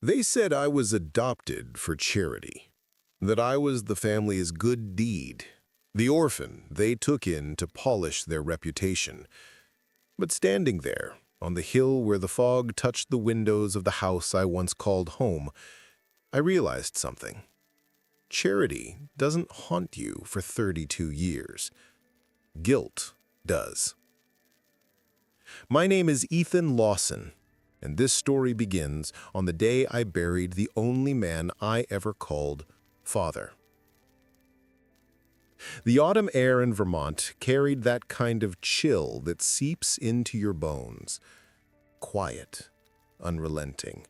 They said I was adopted for charity, that I was the family's good deed, the orphan they took in to polish their reputation. But standing there, on the hill where the fog touched the windows of the house I once called home, I realized something. Charity doesn't haunt you for 32 years. Guilt does. My name is Ethan Lawson, and this story begins on the day I buried the only man I ever called father. The autumn air in Vermont carried that kind of chill that seeps into your bones. Quiet, unrelenting.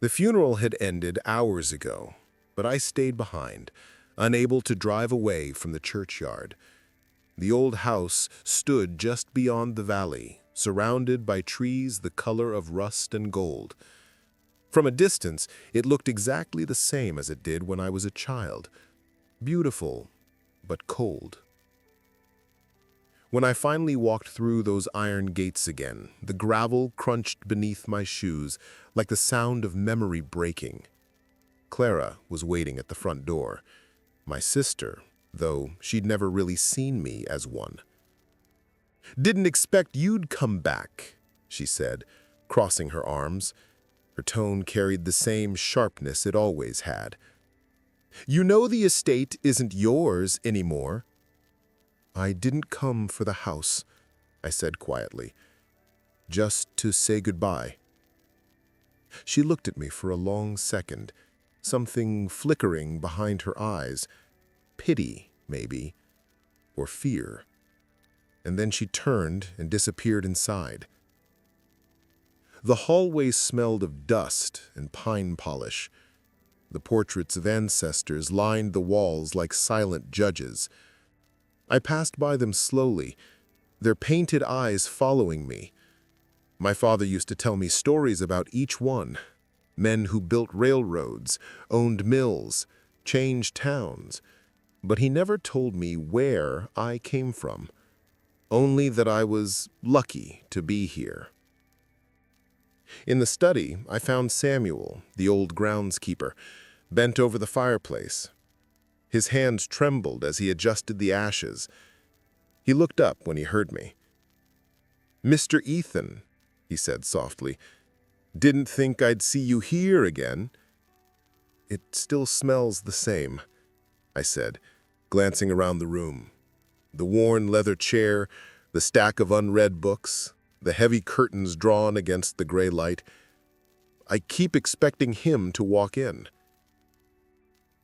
The funeral had ended hours ago, but I stayed behind, unable to drive away from the churchyard. The old house stood just beyond the valley, surrounded by trees the color of rust and gold. From a distance, it looked exactly the same as it did when I was a child. Beautiful, but cold. When I finally walked through those iron gates again, the gravel crunched beneath my shoes like the sound of memory breaking. Clara was waiting at the front door. My sister, though she'd never really seen me as one. "Didn't expect you'd come back," she said, crossing her arms. Her tone carried the same sharpness it always had. "You know the estate isn't yours anymore." "I didn't come for the house," I said quietly. "Just to say goodbye." She looked at me for a long second, something flickering behind her eyes. Pity, maybe, or fear. And then she turned and disappeared inside. The hallway smelled of dust and pine polish. The portraits of ancestors lined the walls like silent judges. I passed by them slowly, their painted eyes following me. My father used to tell me stories about each one. Men who built railroads, owned mills, changed towns. But he never told me where I came from. Only that I was lucky to be here. In the study, I found Samuel, the old groundskeeper, bent over the fireplace. His hands trembled as he adjusted the ashes. He looked up when he heard me. "Mr. Ethan," he said softly, "didn't think I'd see you here again." "It still smells the same," I said, glancing around the room. The worn leather chair, the stack of unread books, the heavy curtains drawn against the gray light. I keep expecting him to walk in.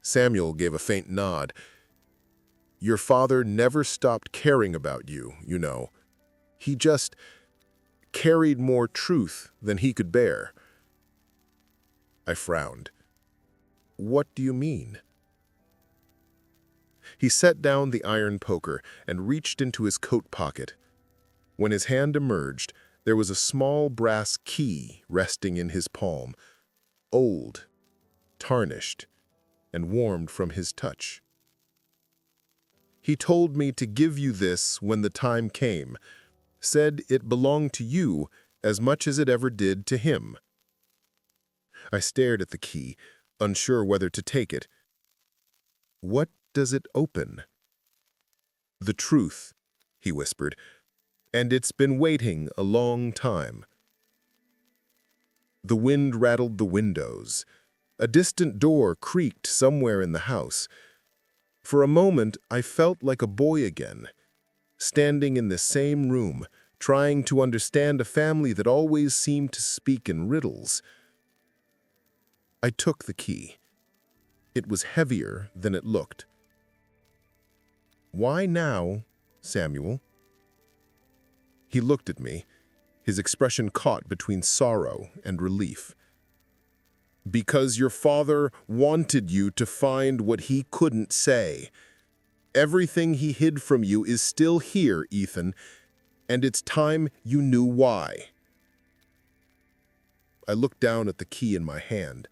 Samuel gave a faint nod. "Your father never stopped caring about you, you know. He just carried more truth than he could bear." I frowned. "What do you mean?" He set down the iron poker and reached into his coat pocket. When his hand emerged, there was a small brass key resting in his palm, old, tarnished, and warmed from his touch. "He told me to give you this when the time came, said it belonged to you as much as it ever did to him." I stared at the key, unsure whether to take it. "What does it open?" "The truth," he whispered, "and it's been waiting a long time." The wind rattled the windows. A distant door creaked somewhere in the house. For a moment, I felt like a boy again, standing in the same room, trying to understand a family that always seemed to speak in riddles. I took the key. It was heavier than it looked. "Why now, Samuel?" He looked at me, his expression caught between sorrow and relief. "Because your father wanted you to find what he couldn't say. Everything he hid from you is still here, Ethan, and it's time you knew why." I looked down at the key in my hand,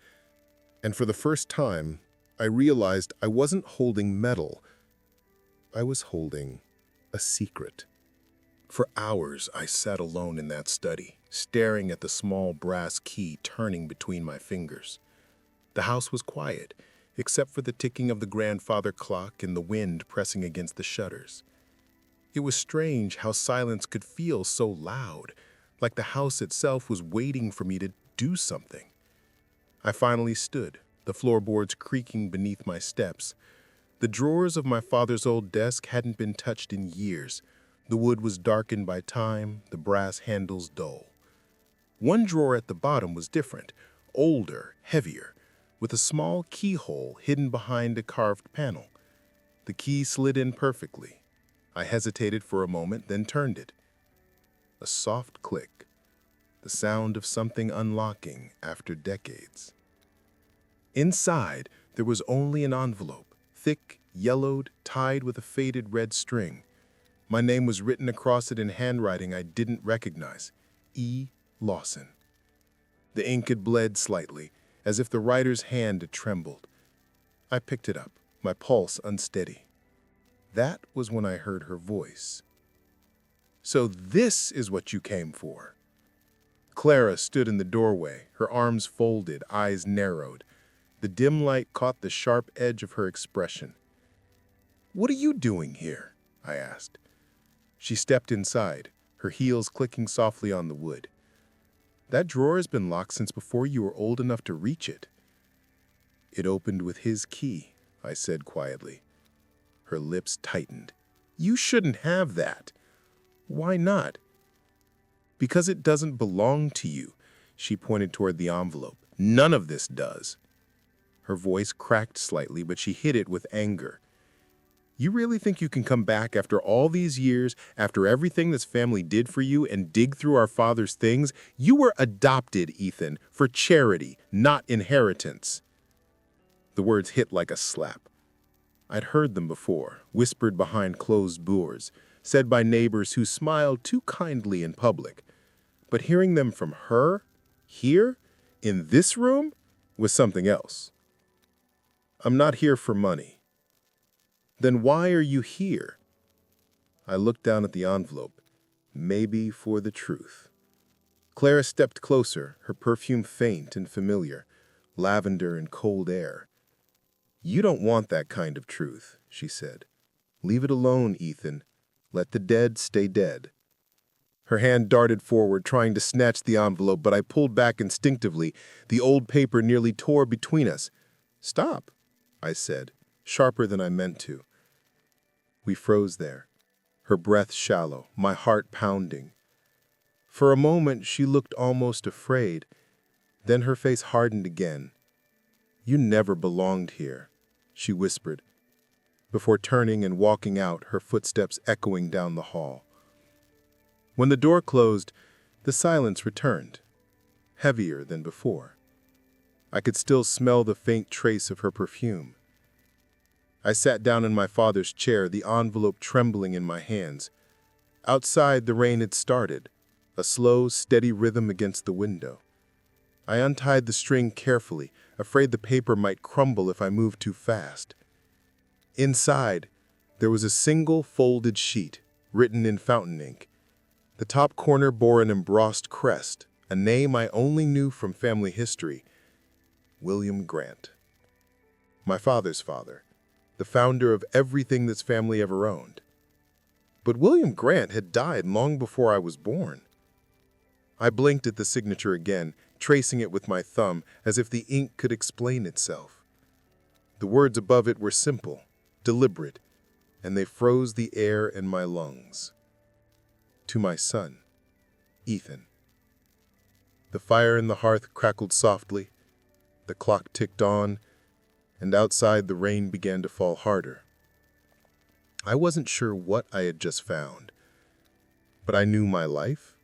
and for the first time, I realized I wasn't holding metal. I was holding a secret. For hours, I sat alone in that study, staring at the small brass key turning between my fingers. The house was quiet, except for the ticking of the grandfather clock and the wind pressing against the shutters. It was strange how silence could feel so loud, like the house itself was waiting for me to do something. I finally stood, the floorboards creaking beneath my steps. The drawers of my father's old desk hadn't been touched in years. The wood was darkened by time, the brass handles dull. One drawer at the bottom was different, older, heavier, with a small keyhole hidden behind a carved panel. The key slid in perfectly. I hesitated for a moment, then turned it. A soft click, the sound of something unlocking after decades. Inside, there was only an envelope, thick, yellowed, tied with a faded red string. My name was written across it in handwriting I didn't recognize, E. Lawson. The ink had bled slightly, as if the writer's hand had trembled. I picked it up, my pulse unsteady. That was when I heard her voice. "So this is what you came for." Clara stood in the doorway, her arms folded, eyes narrowed. The dim light caught the sharp edge of her expression. "What are you doing here?" I asked. She stepped inside, her heels clicking softly on the wood. "That drawer has been locked since before you were old enough to reach it." "It opened with his key," I said quietly. Her lips tightened. "You shouldn't have that." "Why not?" "Because it doesn't belong to you." She pointed toward the envelope. "None of this does." Her voice cracked slightly, but she hid it with anger. "You really think you can come back after all these years, after everything this family did for you, and dig through our father's things? You were adopted, Ethan, for charity, not inheritance." The words hit like a slap. I'd heard them before, whispered behind closed doors, said by neighbors who smiled too kindly in public. But hearing them from her, here, in this room, was something else. "I'm not here for money." "Then why are you here?" I looked down at the envelope. Maybe for the truth. Clara stepped closer, her perfume faint and familiar, lavender and cold air. "You don't want that kind of truth," she said. "Leave it alone, Ethan. Let the dead stay dead." Her hand darted forward, trying to snatch the envelope, but I pulled back instinctively. The old paper nearly tore between us. "Stop," I said, sharper than I meant to. We froze there, her breath shallow, my heart pounding. For a moment, she looked almost afraid. Then her face hardened again. "You never belonged here," she whispered, before turning and walking out, her footsteps echoing down the hall. When the door closed, the silence returned, heavier than before. I could still smell the faint trace of her perfume. I sat down in my father's chair, the envelope trembling in my hands. Outside, the rain had started, a slow, steady rhythm against the window. I untied the string carefully, afraid the paper might crumble if I moved too fast. Inside, there was a single folded sheet, written in fountain ink. The top corner bore an embossed crest, a name I only knew from family history: William Grant. My father's father, the founder of everything this family ever owned. But William Grant had died long before I was born. I blinked at the signature again, tracing it with my thumb, as if the ink could explain itself. The words above it were simple, deliberate, and they froze the air in my lungs. To my son, Ethan. The fire in the hearth crackled softly, the clock ticked on, and outside the rain began to fall harder. I wasn't sure what I had just found, but I knew my life,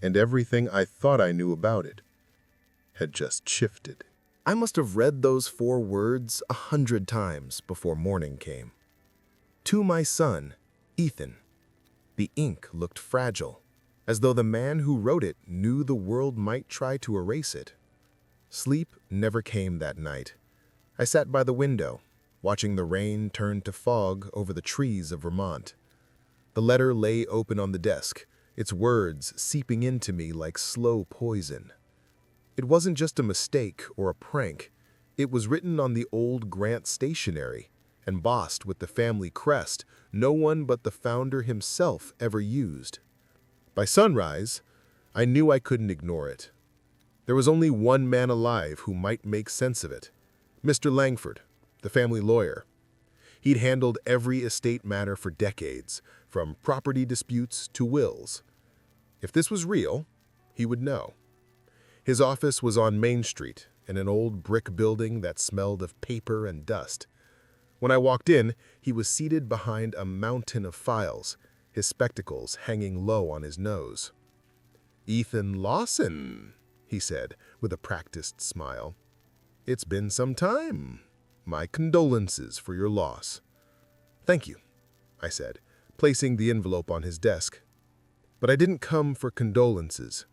and everything I thought I knew about it, had just shifted. I must have read those 4 words 100 times before morning came. To my son, Ethan. The ink looked fragile, as though the man who wrote it knew the world might try to erase it. Sleep never came that night. I sat by the window, watching the rain turn to fog over the trees of Vermont. The letter lay open on the desk, its words seeping into me like slow poison. It wasn't just a mistake or a prank. It was written on the old Grant stationery, embossed with the family crest no one but the founder himself ever used. By sunrise, I knew I couldn't ignore it. There was only one man alive who might make sense of it: Mr. Langford, the family lawyer. He'd handled every estate matter for decades, from property disputes to wills. If this was real, he would know. His office was on Main Street, in an old brick building that smelled of paper and dust. When I walked in, he was seated behind a mountain of files, his spectacles hanging low on his nose. "Ethan Lawson," he said, with a practiced smile. "It's been some time. My condolences for your loss." "Thank you," I said, placing the envelope on his desk. "But I didn't come for condolences."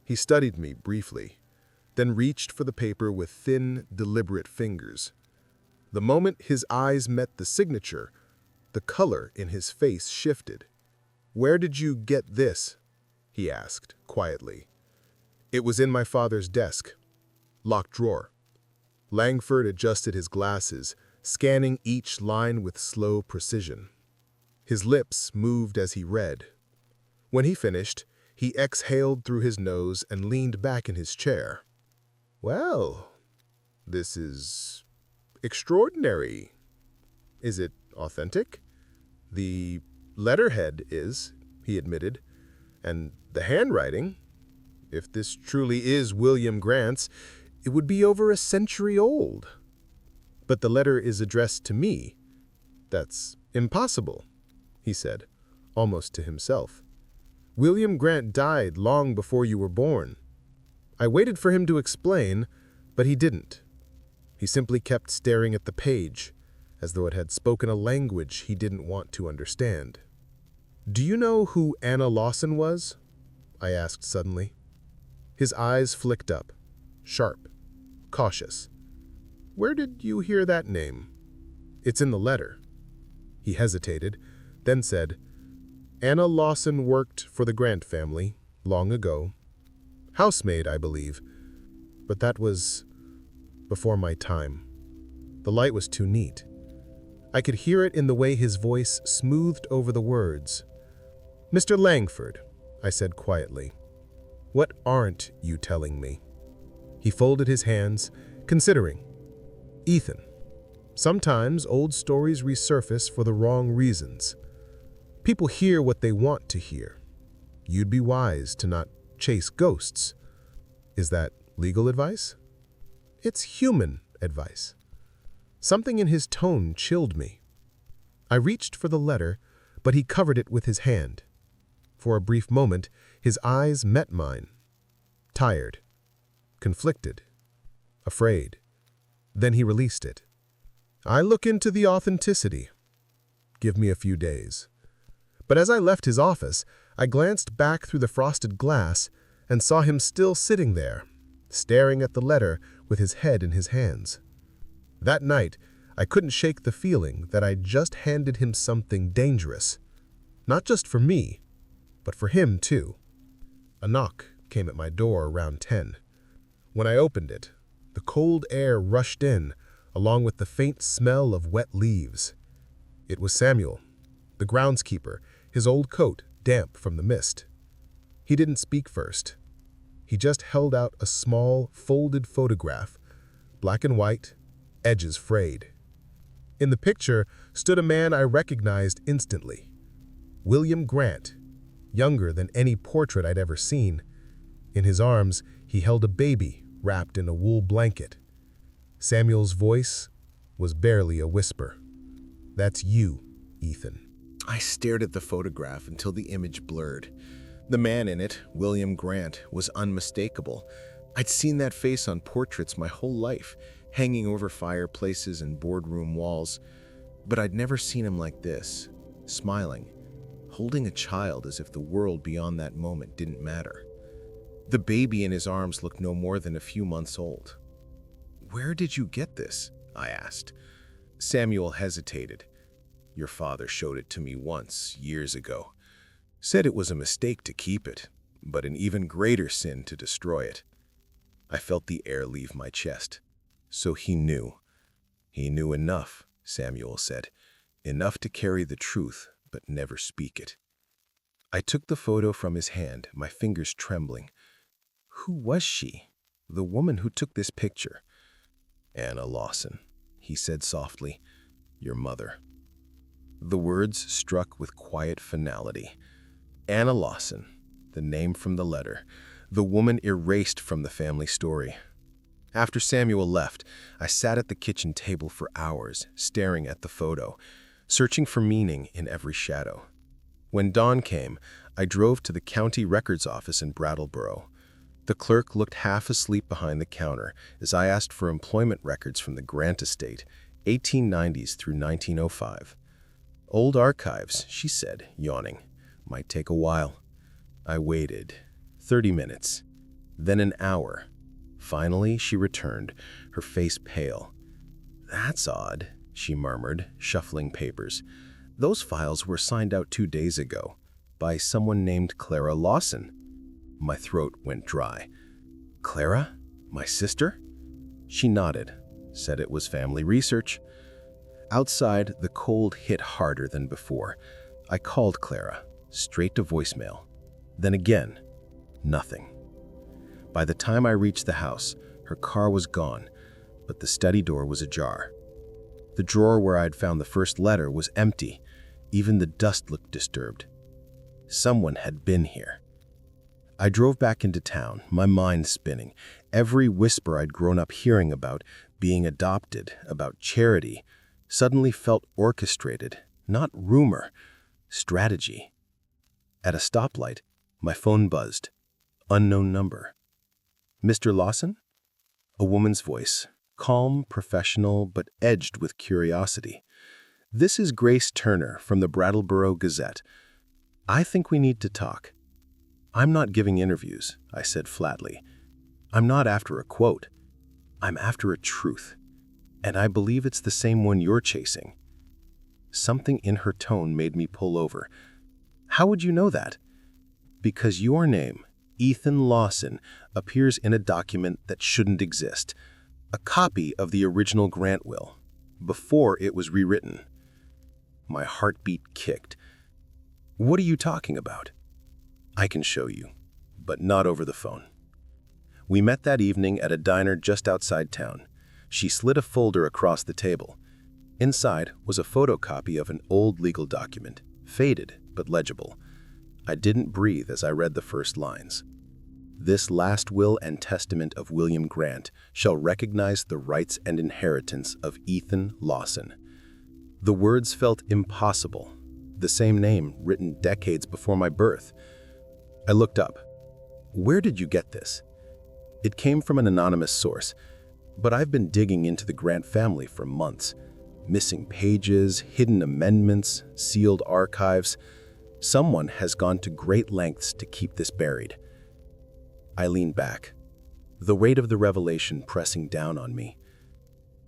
He studied me briefly, then reached for the paper with thin, deliberate fingers. The moment his eyes met the signature, the color in his face shifted. "Where did you get this?" he asked, quietly. "It was in my father's desk. Locked drawer." Langford adjusted his glasses, scanning each line with slow precision. His lips moved as he read. When he finished, he exhaled through his nose and leaned back in his chair. "Well, this is extraordinary. Is it authentic?" "The letterhead is," he admitted, "and the handwriting. If this truly is William Grant's, it would be over a century old. But the letter is addressed to me. That's impossible," he said, almost to himself. "William Grant died long before you were born." I waited for him to explain, but he didn't. He simply kept staring at the page, as though it had spoken a language he didn't want to understand. "Do you know who Anna Lawson was?" I asked suddenly. His eyes flicked up, sharp, cautious. "Where did you hear that name?" "It's in the letter." He hesitated, then said, "Anna Lawson worked for the Grant family long ago. Housemaid, I believe. But that was before my time. The light was too neat." I could hear it in the way his voice smoothed over the words. "Mr. Langford," I said quietly, "what aren't you telling me?" He folded his hands, considering. "Ethan, sometimes old stories resurface for the wrong reasons. People hear what they want to hear. You'd be wise to not chase ghosts." "Is that legal advice?" "It's human advice." Something in his tone chilled me. I reached for the letter, but he covered it with his hand. For a brief moment, his eyes met mine. Tired, conflicted, afraid. Then he released it. "I look into the authenticity. Give me a few days." But as I left his office, I glanced back through the frosted glass and saw him still sitting there, staring at the letter with his head in his hands. That night, I couldn't shake the feeling that I'd just handed him something dangerous. Not just for me, but for him too. A knock came at my door around 10. When I opened it, the cold air rushed in, along with the faint smell of wet leaves. It was Samuel, the groundskeeper, his old coat damp from the mist. He didn't speak first. He just held out a small, folded photograph, black and white, edges frayed. In the picture stood a man I recognized instantly. William Grant, younger than any portrait I'd ever seen. In his arms, he held a baby wrapped in a wool blanket. Samuel's voice was barely a whisper. "That's you, Ethan." I stared at the photograph until the image blurred. The man in it, William Grant, was unmistakable. I'd seen that face on portraits my whole life, hanging over fireplaces and boardroom walls. But I'd never seen him like this, smiling, holding a child as if the world beyond that moment didn't matter. The baby in his arms looked no more than a few months old. "Where did you get this?" I asked. Samuel hesitated. "Your father showed it to me once, years ago. Said it was a mistake to keep it, but an even greater sin to destroy it. I felt the air leave my chest. So he knew. He knew enough, Samuel said. Enough to carry the truth, but never speak it. I took the photo from his hand, my fingers trembling. Who was she? The woman who took this picture? Anna Lawson, he said softly. Your mother. The words struck with quiet finality. Anna Lawson, the name from the letter, the woman erased from the family story. After Samuel left, I sat at the kitchen table for hours, staring at the photo, searching for meaning in every shadow. When dawn came, I drove to the county records office in Brattleboro. The clerk looked half asleep behind the counter as I asked for employment records from the Grant estate, 1890s through 1905. Old archives, she said, yawning. Might take a while. I waited. 30 minutes. Then an hour. Finally, she returned, her face pale. That's odd, she murmured, shuffling papers. Those files were signed out 2 days ago by someone named Clara Lawson. My throat went dry. Clara? My sister? She nodded, said it was family research. Outside, the cold hit harder than before. I called Clara, straight to voicemail. Then again, nothing. By the time I reached the house, her car was gone, but the study door was ajar. The drawer where I'd found the first letter was empty. Even the dust looked disturbed. Someone had been here. I drove back into town, my mind spinning. Every whisper I'd grown up hearing about being adopted, about charity, suddenly felt orchestrated, not rumor, strategy. At a stoplight, my phone buzzed. Unknown number. Mr. Lawson? A woman's voice, calm, professional, but edged with curiosity. This is Grace Turner from the Brattleboro Gazette. I think we need to talk. I'm not giving interviews, I said flatly. I'm not after a quote. I'm after a truth. And I believe it's the same one you're chasing. Something in her tone made me pull over. How would you know that? Because your name, Ethan Lawson, appears in a document that shouldn't exist. A copy of the original grant will, before it was rewritten. My heartbeat kicked. What are you talking about? I can show you, but not over the phone. We met that evening at a diner just outside town. She slid a folder across the table. Inside was a photocopy of an old legal document, faded but legible. I didn't breathe as I read the first lines. This last will and testament of William Grant shall recognize the rights and inheritance of Ethan Lawson. The words felt impossible, the same name written decades before my birth. I looked up. Where did you get this? It came from an anonymous source, but I've been digging into the Grant family for months. Missing pages, hidden amendments, sealed archives. Someone has gone to great lengths to keep this buried. I leaned back, the weight of the revelation pressing down on me.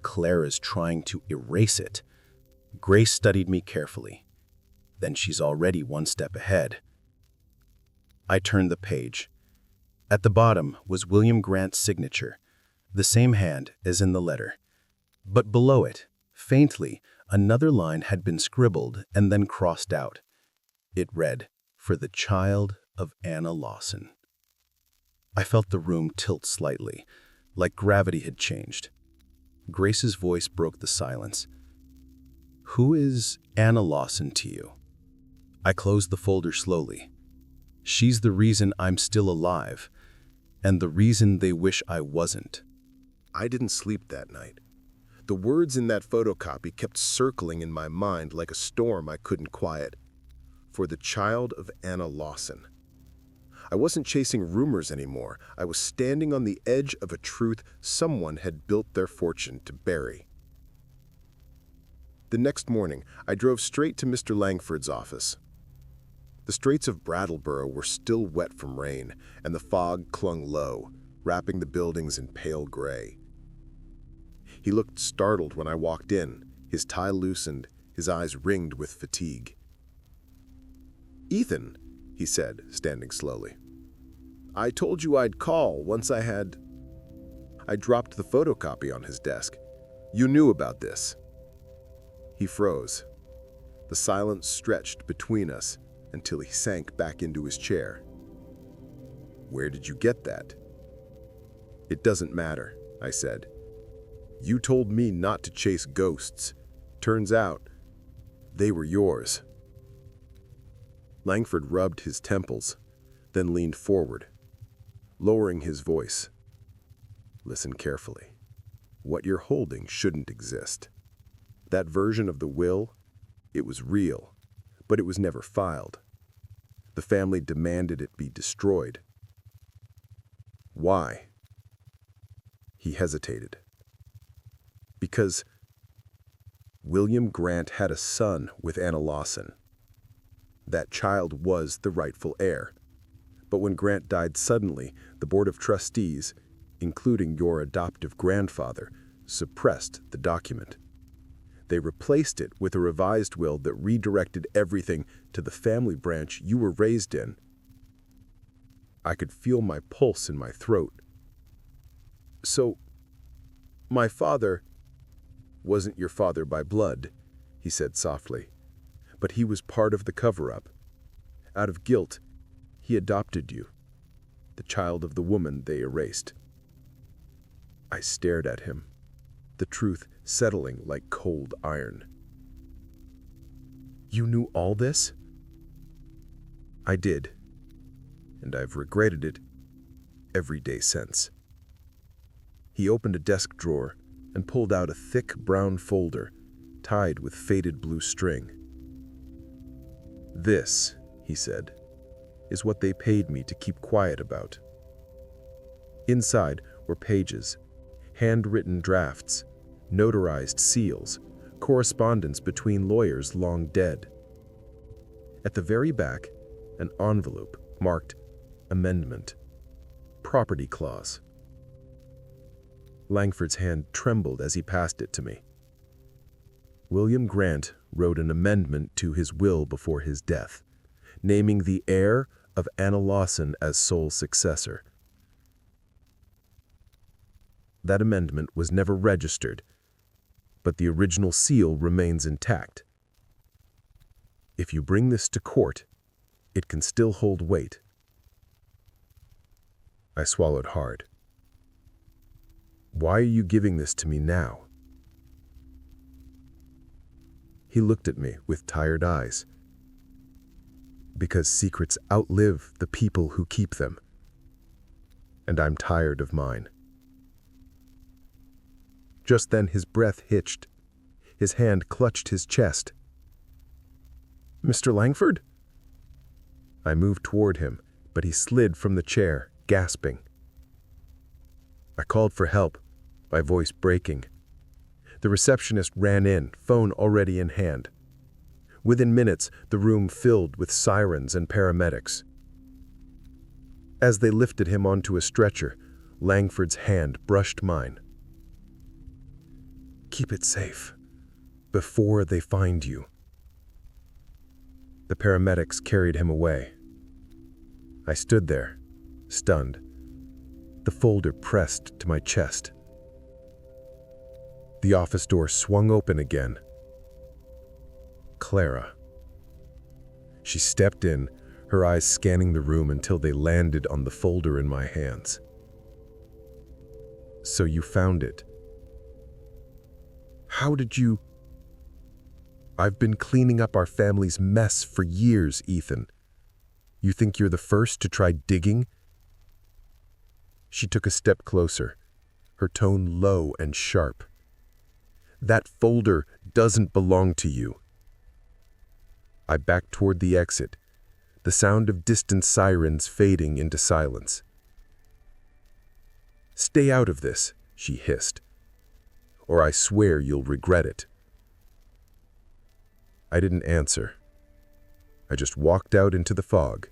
Clara's trying to erase it. Grace studied me carefully. Then she's already one step ahead. I turned the page. At the bottom was William Grant's signature, the same hand as in the letter. But below it, faintly, another line had been scribbled and then crossed out. It read, "For the child of Anna Lawson." I felt the room tilt slightly, like gravity had changed. Grace's voice broke the silence. Who is Anna Lawson to you? I closed the folder slowly. She's the reason I'm still alive, and the reason they wish I wasn't. I didn't sleep that night. The words in that photocopy kept circling in my mind like a storm I couldn't quiet. For the child of Anna Lawson. I wasn't chasing rumors anymore. I was standing on the edge of a truth someone had built their fortune to bury. The next morning, I drove straight to Mr. Langford's office. The streets of Brattleboro were still wet from rain, and the fog clung low, wrapping the buildings in pale gray. He looked startled when I walked in, his tie loosened, his eyes ringed with fatigue. "Ethan, he said, standing slowly. "I told you I'd call once I had—" I dropped the photocopy on his desk. "You knew about this." He froze. The silence stretched between us until he sank back into his chair. "Where did you get that?" "It doesn't matter," I said. "You told me not to chase ghosts. Turns out, they were yours." Langford rubbed his temples, then leaned forward, lowering his voice. "Listen carefully. What you're holding shouldn't exist. That version of the will, it was real, but it was never filed. The family demanded it be destroyed." "Why?" He hesitated. "Because William Grant had a son with Anna Lawson. That child was the rightful heir. But when Grant died suddenly, the Board of Trustees, including your adoptive grandfather, suppressed the document. They replaced it with a revised will that redirected everything to the family branch you were raised in." I could feel my pulse in my throat. "So, my father wasn't your father by blood," he said softly, "but he was part of the cover-up. Out of guilt, he adopted you, the child of the woman they erased." I stared at him, the truth settling like cold iron. "You knew all this?" "I did, and I've regretted it every day since." He opened a desk drawer and pulled out a thick brown folder tied with faded blue string. "This," he said, "is what they paid me to keep quiet about." Inside were pages, handwritten drafts, notarized seals, correspondence between lawyers long dead. At the very back, an envelope marked Amendment, Property Clause. Langford's hand trembled as he passed it to me. William Grant wrote an amendment to his will before his death, naming the heir of Anna Lawson as sole successor. That amendment was never registered, but the original seal remains intact. If you bring this to court, it can still hold weight. I swallowed hard. "Why are you giving this to me now?" He looked at me with tired eyes. "Because secrets outlive the people who keep them. And I'm tired of mine." Just then his breath hitched. His hand clutched his chest. "Mr. Langford?" I moved toward him, but he slid from the chair, gasping. I called for help, my voice breaking. The receptionist ran in, phone already in hand. Within minutes, the room filled with sirens and paramedics. As they lifted him onto a stretcher, Langford's hand brushed mine. "Keep it safe, before they find you." The paramedics carried him away. I stood there, stunned, the folder pressed to my chest. The office door swung open again. Clara. She stepped in, her eyes scanning the room until they landed on the folder in my hands. "So you found it. How did you—" "I've been cleaning up our family's mess for years, Ethan. You think you're the first to try digging?" She took a step closer, her tone low and sharp. "That folder doesn't belong to you." I backed toward the exit, the sound of distant sirens fading into silence. "Stay out of this," she hissed, "or I swear you'll regret it." I didn't answer. I just walked out into the fog,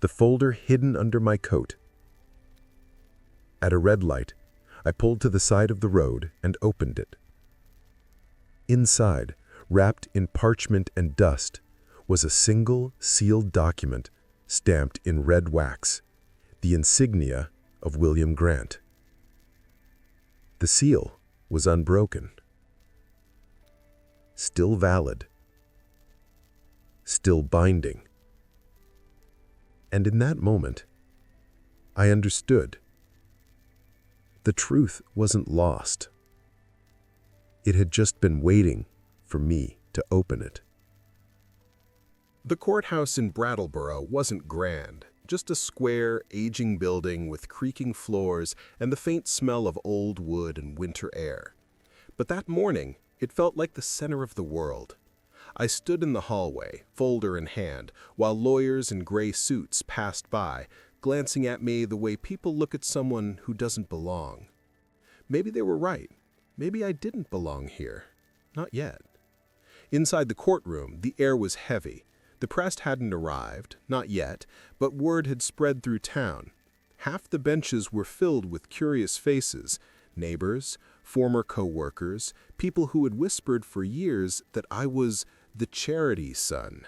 the folder hidden under my coat. At a red light, I pulled to the side of the road and opened it. Inside, wrapped in parchment and dust, was a single sealed document stamped in red wax, the insignia of William Grant. The seal was unbroken, still valid, still binding. And in that moment, I understood. The truth wasn't lost. It had just been waiting for me to open it. The courthouse in Brattleboro wasn't grand, just a square, aging building with creaking floors and the faint smell of old wood and winter air. But that morning, it felt like the center of the world. I stood in the hallway, folder in hand, while lawyers in gray suits passed by, glancing at me the way people look at someone who doesn't belong. Maybe they were right. Maybe I didn't belong here. Not yet. Inside the courtroom, the air was heavy. The press hadn't arrived, not yet, but word had spread through town. Half the benches were filled with curious faces, neighbors, former co-workers, people who had whispered for years that I was the charity son.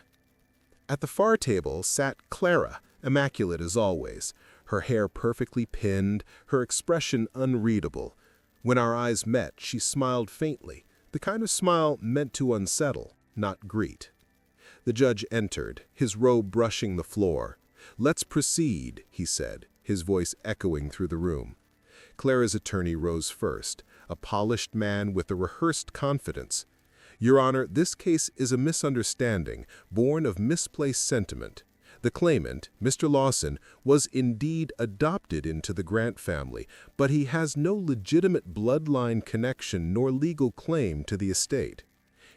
At the far table sat Clara, immaculate as always, her hair perfectly pinned, her expression unreadable. When our eyes met, she smiled faintly, the kind of smile meant to unsettle, not greet. The judge entered, his robe brushing the floor. "Let's proceed," he said, his voice echoing through the room. Clara's attorney rose first, a polished man with a rehearsed confidence. "Your Honor, this case is a misunderstanding, born of misplaced sentiment. The claimant, Mr. Lawson, was indeed adopted into the Grant family, but he has no legitimate bloodline connection nor legal claim to the estate."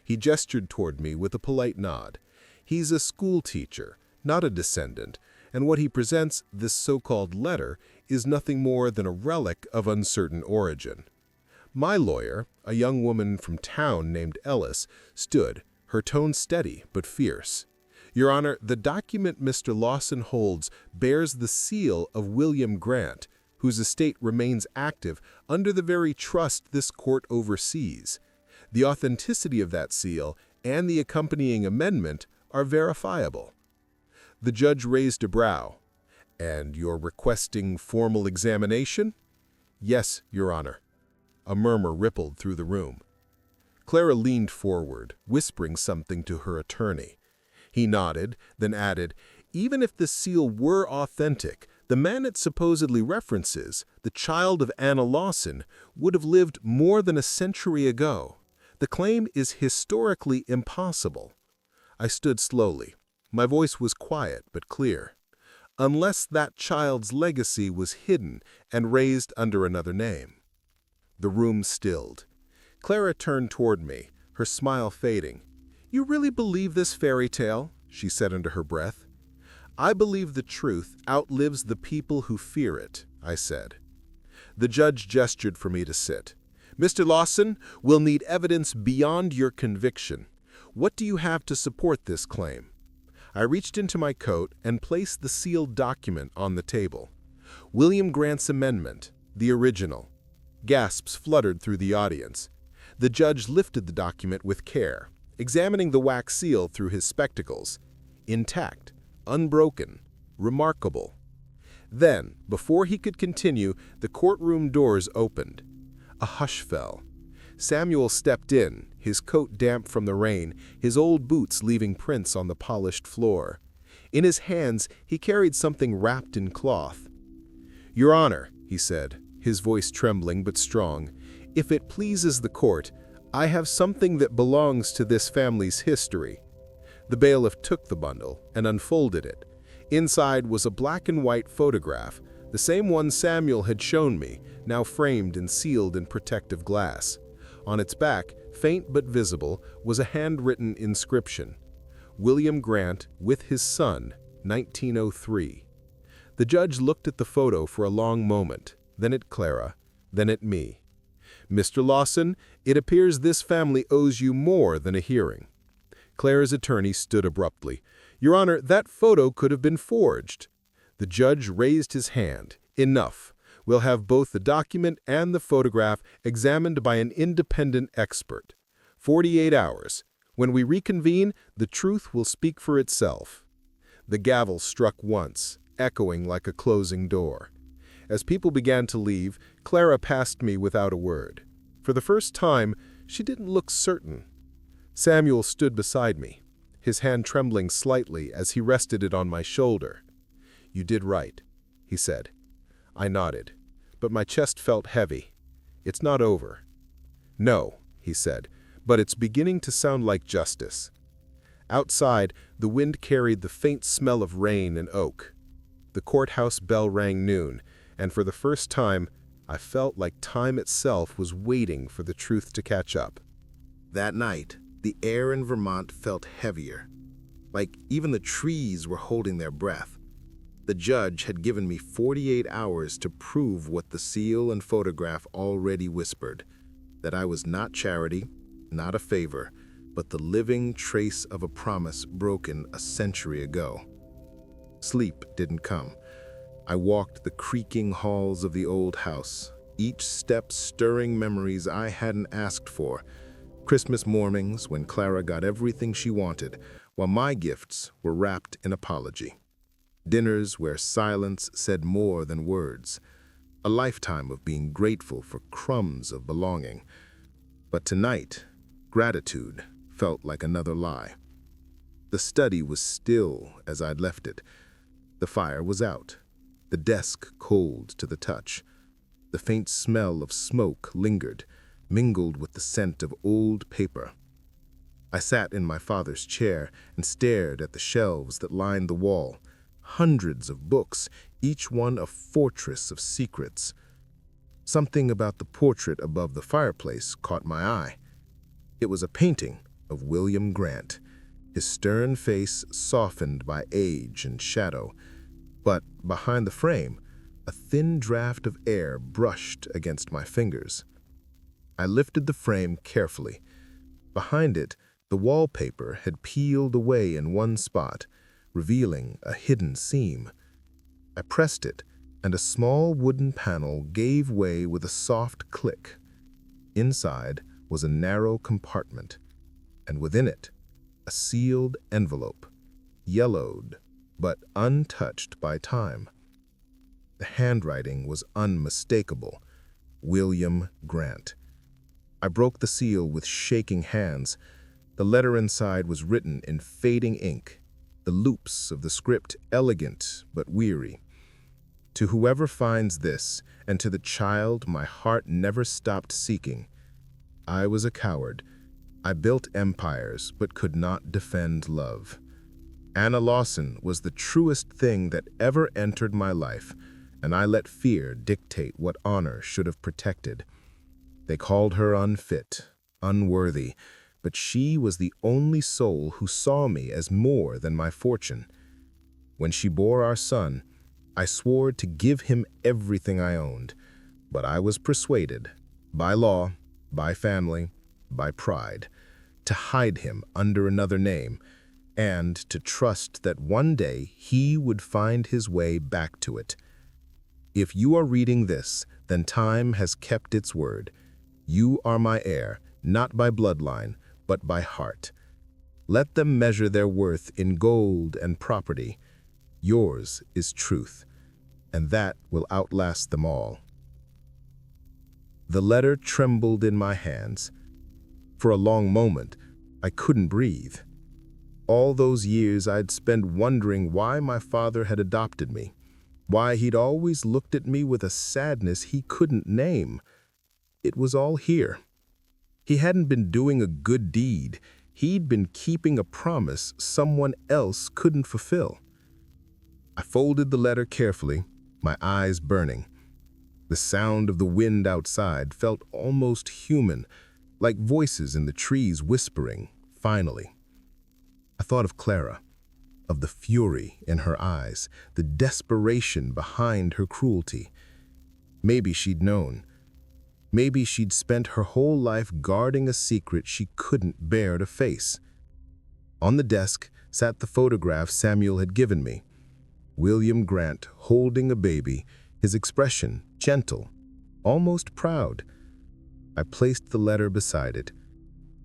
He gestured toward me with a polite nod. "He's a school teacher, not a descendant, and what he presents, this so-called letter, is nothing more than a relic of uncertain origin." My lawyer, a young woman from town named Ellis, stood, her tone steady but fierce. "Your Honor, the document Mr. Lawson holds bears the seal of William Grant, whose estate remains active under the very trust this court oversees. The authenticity of that seal and the accompanying amendment are verifiable." The judge raised a brow. "And you're requesting formal examination?" "Yes, Your Honor." A murmur rippled through the room. Clara leaned forward, whispering something to her attorney. He nodded, then added, "Even if the seal were authentic, the man it supposedly references, the child of Anna Lawson, would have lived more than a century ago. The claim is historically impossible." I stood slowly. My voice was quiet but clear. "Unless that child's legacy was hidden and raised under another name." The room stilled. Clara turned toward me, her smile fading. "You really believe this fairy tale?" she said under her breath. "I believe the truth outlives the people who fear it," I said. The judge gestured for me to sit. "Mr. Lawson, we'll need evidence beyond your conviction. What do you have to support this claim?" I reached into my coat and placed the sealed document on the table. William Grant's amendment, the original. Gasps fluttered through the audience. The judge lifted the document with care, examining the wax seal through his spectacles. Intact, unbroken, remarkable. Then, before he could continue, the courtroom doors opened. A hush fell. Samuel stepped in, his coat damp from the rain, his old boots leaving prints on the polished floor. In his hands, he carried something wrapped in cloth. "Your Honor," he said, his voice trembling but strong, "if it pleases the court, I have something that belongs to this family's history." The bailiff took the bundle and unfolded it. Inside was a black and white photograph, the same one Samuel had shown me, now framed and sealed in protective glass. On its back, faint but visible, was a handwritten inscription. "William Grant with his son, 1903. The judge looked at the photo for a long moment, then at Clara, then at me. "Mr. Lawson, it appears this family owes you more than a hearing." Clara's attorney stood abruptly. "Your Honor, that photo could have been forged." The judge raised his hand. "Enough. We'll have both the document and the photograph examined by an independent expert. 48 hours. When we reconvene, the truth will speak for itself." The gavel struck once, echoing like a closing door. As people began to leave, Clara passed me without a word. For the first time, she didn't look certain. Samuel stood beside me, his hand trembling slightly as he rested it on my shoulder. "You did right," he said. I nodded, but my chest felt heavy. "It's not over." "No," he said, "but it's beginning to sound like justice." Outside, the wind carried the faint smell of rain and oak. The courthouse bell rang noon, and for the first time, I felt like time itself was waiting for the truth to catch up. That night, the air in Vermont felt heavier, like even the trees were holding their breath. The judge had given me 48 hours to prove what the seal and photograph already whispered, that I was not charity, not a favor, but the living trace of a promise broken a century ago. Sleep didn't come. I walked the creaking halls of the old house, each step stirring memories I hadn't asked for. Christmas mornings when Clara got everything she wanted, while my gifts were wrapped in apology. Dinners where silence said more than words. A lifetime of being grateful for crumbs of belonging. But tonight, gratitude felt like another lie. The study was still as I'd left it. The fire was out, the desk cold to the touch. The faint smell of smoke lingered, mingled with the scent of old paper. I sat in my father's chair and stared at the shelves that lined the wall. Hundreds of books, each one a fortress of secrets. Something about the portrait above the fireplace caught my eye. It was a painting of William Grant, his stern face softened by age and shadow. But behind the frame, a thin draft of air brushed against my fingers. I lifted the frame carefully. Behind it, the wallpaper had peeled away in one spot, revealing a hidden seam. I pressed it, and a small wooden panel gave way with a soft click. Inside was a narrow compartment, and within it, a sealed envelope, yellowed but untouched by time. The handwriting was unmistakable. William Grant. I broke the seal with shaking hands. The letter inside was written in fading ink, the loops of the script elegant but weary. To whoever finds this, and to the child my heart never stopped seeking. I was a coward. I built empires but could not defend love. Anna Lawson was the truest thing that ever entered my life, and I let fear dictate what honor should have protected. They called her unfit, unworthy, but she was the only soul who saw me as more than my fortune. When she bore our son, I swore to give him everything I owned, but I was persuaded, by law, by family, by pride, to hide him under another name, and to trust that one day he would find his way back to it. If you are reading this, then time has kept its word. You are my heir, not by bloodline, but by heart. Let them measure their worth in gold and property. Yours is truth, and that will outlast them all. The letter trembled in my hands. For a long moment, I couldn't breathe. All those years I'd spent wondering why my father had adopted me, why he'd always looked at me with a sadness he couldn't name. It was all here. He hadn't been doing a good deed. He'd been keeping a promise someone else couldn't fulfill. I folded the letter carefully, my eyes burning. The sound of the wind outside felt almost human, like voices in the trees whispering, finally. I thought of Clara, of the fury in her eyes, the desperation behind her cruelty. Maybe she'd known. Maybe she'd spent her whole life guarding a secret she couldn't bear to face. On the desk sat the photograph Samuel had given me. William Grant holding a baby, his expression gentle, almost proud. I placed the letter beside it.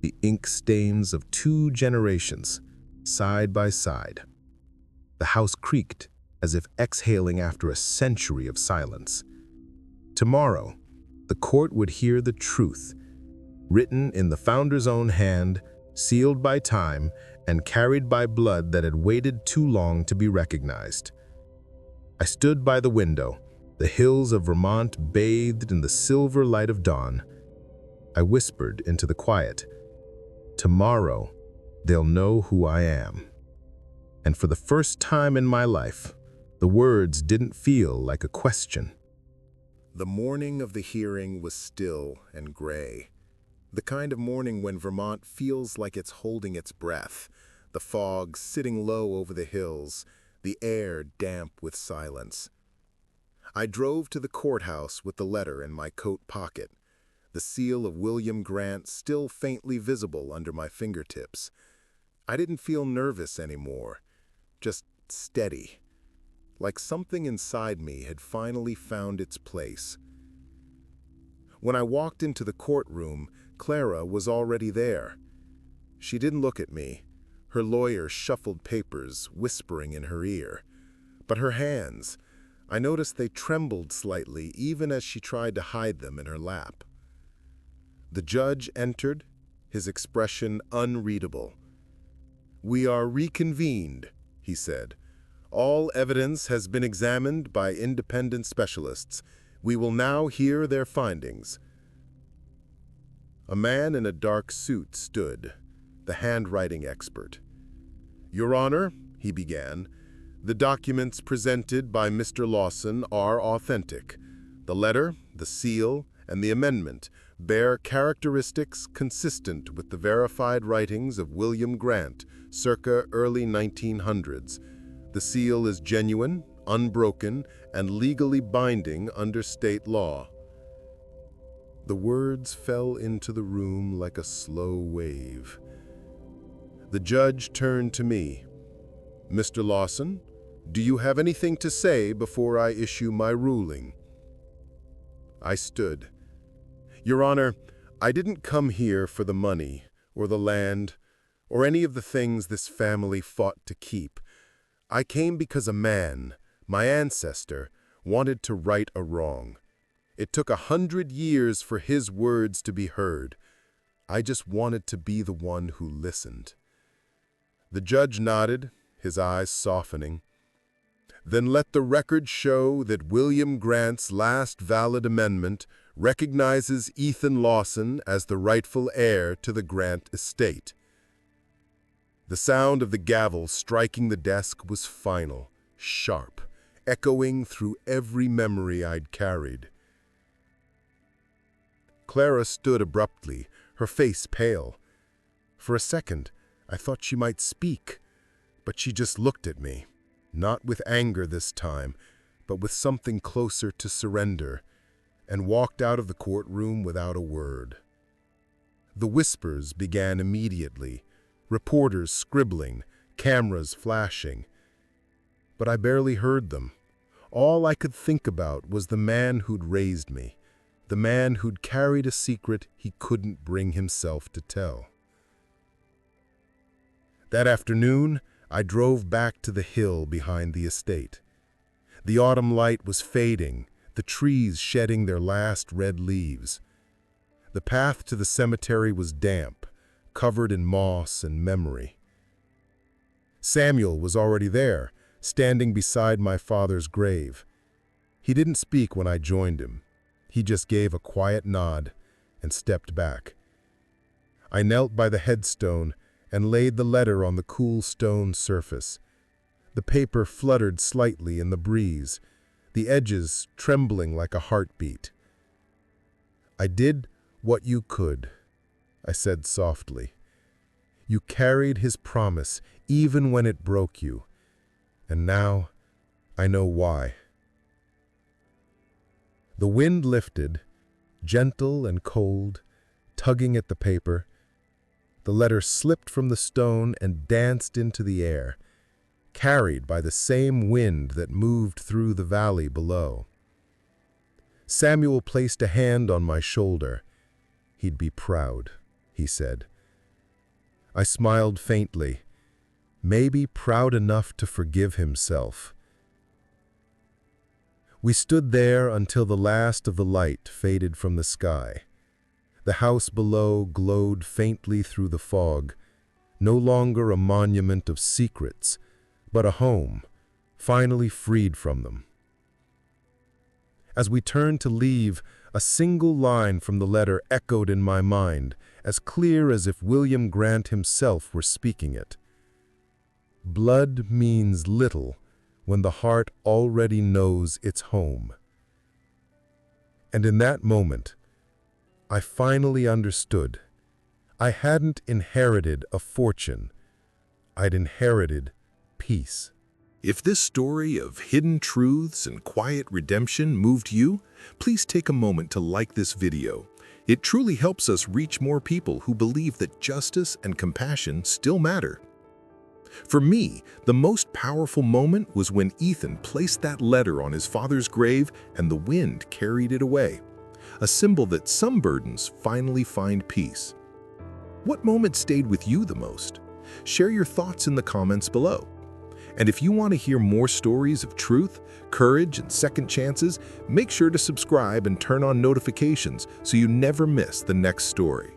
the ink stains of 2 generations, side by side. The house creaked as if exhaling after a century of silence. Tomorrow, the court would hear the truth, written in the founder's own hand, sealed by time, and carried by blood that had waited too long to be recognized. I stood by the window, the hills of Vermont bathed in the silver light of dawn. I whispered into the quiet, "Tomorrow, they'll know who I am." And for the first time in my life, the words didn't feel like a question. The morning of the hearing was still and gray. The kind of morning when Vermont feels like it's holding its breath, the fog sitting low over the hills, the air damp with silence. I drove to the courthouse with the letter in my coat pocket, the seal of William Grant still faintly visible under my fingertips. I didn't feel nervous anymore, just steady, like something inside me had finally found its place. When I walked into the courtroom, Clara was already there. She didn't look at me. Her lawyer shuffled papers, whispering in her ear. But her hands, I noticed they trembled slightly even as she tried to hide them in her lap. The judge entered, his expression unreadable. "We are reconvened," he said. "All evidence has been examined by independent specialists. We will now hear their findings." A man in a dark suit stood, the handwriting expert. "Your Honor," he began, "the documents presented by Mr. Lawson are authentic. The letter, the seal, and the amendment bear characteristics consistent with the verified writings of William Grant, circa early 1900s. The seal is genuine, unbroken, and legally binding under state law." The words fell into the room like a slow wave. The judge turned to me. "Mr. Lawson, do you have anything to say before I issue my ruling?" I stood. "Your Honor, I didn't come here for the money, or the land, or any of the things this family fought to keep. I came because a man, my ancestor, wanted to right a wrong. It took 100 years for his words to be heard. I just wanted to be the one who listened." The judge nodded, his eyes softening. "Then let the record show that William Grant's last valid amendment recognizes Ethan Lawson as the rightful heir to the Grant estate." The sound of the gavel striking the desk was final, sharp, echoing through every memory I'd carried. Clara stood abruptly, her face pale. For a second, I thought she might speak, but she just looked at me, not with anger this time, but with something closer to surrender, and walked out of the courtroom without a word. The whispers began immediately, reporters scribbling, cameras flashing. But I barely heard them. All I could think about was the man who'd raised me, the man who'd carried a secret he couldn't bring himself to tell. That afternoon, I drove back to the hill behind the estate. The autumn light was fading, the trees shedding their last red leaves. The path to the cemetery was damp, covered in moss and memory. Samuel was already there, standing beside my father's grave. He didn't speak when I joined him. He just gave a quiet nod and stepped back. I knelt by the headstone and laid the letter on the cool stone surface. The paper fluttered slightly in the breeze, the edges trembling like a heartbeat. "I did what you could," I said softly. "You carried his promise even when it broke you, and now I know why." The wind lifted, gentle and cold, tugging at the paper. The letter slipped from the stone and danced into the air, carried by the same wind that moved through the valley below. Samuel placed a hand on my shoulder. "He'd be proud," he said. I smiled faintly, maybe proud enough to forgive himself. We stood there until the last of the light faded from the sky. The house below glowed faintly through the fog, no longer a monument of secrets, but a home, finally freed from them. As we turned to leave, a single line from the letter echoed in my mind, as clear as if William Grant himself were speaking it. Blood means little when the heart already knows its home. And in that moment, I finally understood. I hadn't inherited a fortune. I'd inherited peace. If this story of hidden truths and quiet redemption moved you, please take a moment to like this video. It truly helps us reach more people who believe that justice and compassion still matter. For me, the most powerful moment was when Ethan placed that letter on his father's grave and the wind carried it away, a symbol that some burdens finally find peace. What moment stayed with you the most? Share your thoughts in the comments below. And if you want to hear more stories of truth, courage, and second chances, make sure to subscribe and turn on notifications so you never miss the next story.